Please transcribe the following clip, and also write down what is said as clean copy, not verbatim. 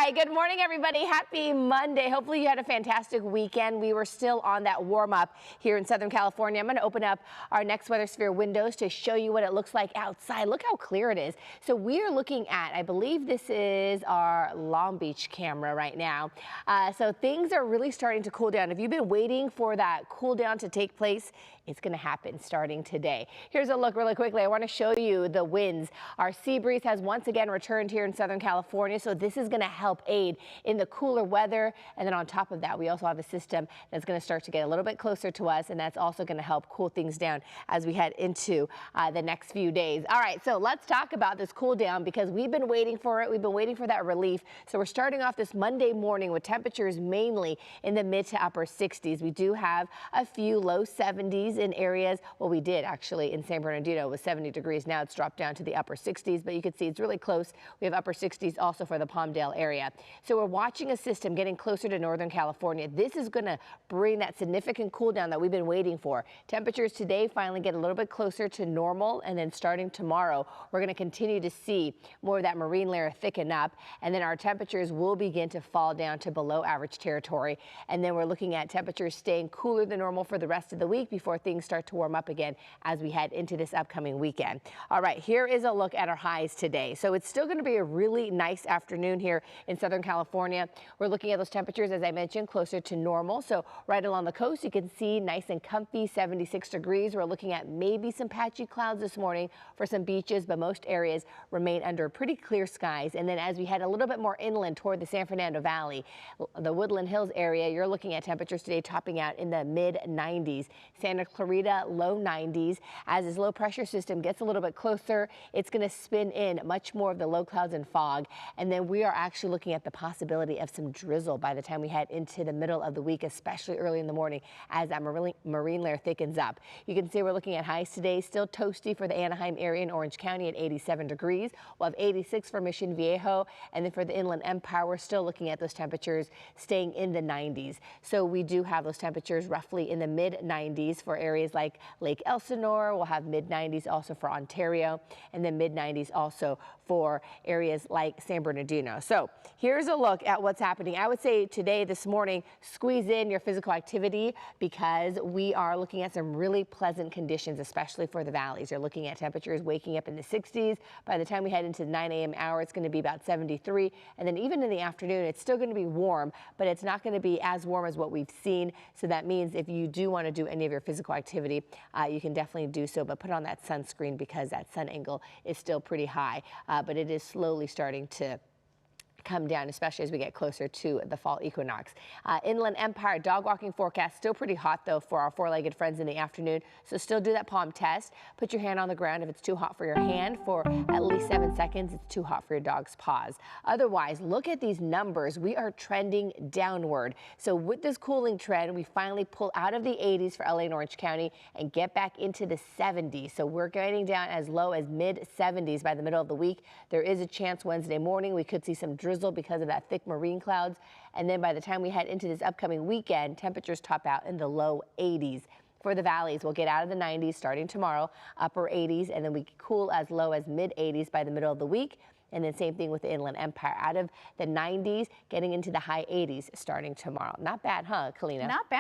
right, good morning, everybody. Happy Monday. Hopefully you had a fantastic weekend. We were still on that warm up here in Southern California. I'm going to open up our next weather sphere windows to show you what it looks like outside. Look how clear it is. So we are looking at, I believe this is our Long Beach camera right now. So things are really starting to cool down. If you've been waiting for that cool down to take place, it's going to happen starting today. Here's a look really quickly. I want to show you the winds. Our sea breeze has once again returned here in Southern California, so this is going to help aid in the cooler weather. And then on top of that, we also have a system that's going to start to get a little bit closer to us, and that's also going to help cool things down as we head into the next few days. All right, so let's talk about this cool down because we've been waiting for it. We've been waiting for that relief. So we're starting off this Monday morning with temperatures mainly in the mid to upper 60s. We do have a few low 70s in areas. Well, we did actually in San Bernardino with 70 degrees. Now it's dropped down to the upper 60s, but you can see it's really close. We have upper 60s also for the Palmdale area. So we're watching a system getting closer to Northern California. This is going to bring that significant cool down that we've been waiting for. Temperatures today finally get a little bit closer to normal, and then starting tomorrow, we're going to continue to see more of that marine layer thicken up, and then our temperatures will begin to fall down to below average territory. And then we're looking at temperatures staying cooler than normal for the rest of the week before things start to warm up again as we head into this upcoming weekend. All right, here is a look at our highs today. So it's still going to be a really nice afternoon here in Southern California. We're looking at those temperatures, as I mentioned, closer to normal. So right along the coast, you can see nice and comfy 76 degrees. We're looking at maybe some patchy clouds this morning for some beaches, but most areas remain under pretty clear skies. And then as we head a little bit more inland toward the San Fernando Valley, the Woodland Hills area, you're looking at temperatures today topping out in the mid 90s. Santa Clarita, low 90s. As this low pressure system gets a little bit closer, it's going to spin in much more of the low clouds and fog. And then we are actually looking at the possibility of some drizzle by the time we head into the middle of the week, especially early in the morning as that marine layer thickens up. You can see we're looking at highs today, still toasty for the Anaheim area in Orange County at 87 degrees. We'll have 86 for Mission Viejo. And then for the Inland Empire, we're still looking at those temperatures staying in the 90s. So we do have those temperatures roughly in the mid 90s for areas like Lake Elsinore. We'll have mid 90s also for Ontario, and then mid 90s also for areas like San Bernardino. So here's a look at what's happening. I would say today, this morning, squeeze in your physical activity because we are looking at some really pleasant conditions, especially for the valleys. You're looking at temperatures waking up in the 60s. By the time we head into the 9 a.m. hour, it's going to be about 73. And then even in the afternoon, it's still going to be warm, but it's not going to be as warm as what we've seen. So that means if you do want to do any of your physical activity, you can definitely do so, but put on that sunscreen because that sun angle is still pretty high. But it is slowly starting to come down, especially as we get closer to the fall equinox. Inland Empire dog walking forecast still pretty hot though for our four-legged friends in the afternoon. So still do that palm test. Put your hand on the ground if it's too hot for your hand for at least 7 seconds. It's too hot for your dog's paws. Otherwise, look at these numbers. We are trending downward. So with this cooling trend, we finally pull out of the 80s for LA and Orange County and get back into the 70s. So we're getting down as low as mid 70s by the middle of the week. There is a chance Wednesday morning we could see some drizzle because of that thick marine clouds. And then by the time we head into this upcoming weekend, temperatures top out in the low 80s. For the valleys, we'll get out of the 90s starting tomorrow, upper 80s, and then we cool as low as mid 80s by the middle of the week. And then same thing with the Inland Empire, out of the 90s, getting into the high 80s starting tomorrow. Not bad, huh, Kalina? Not bad.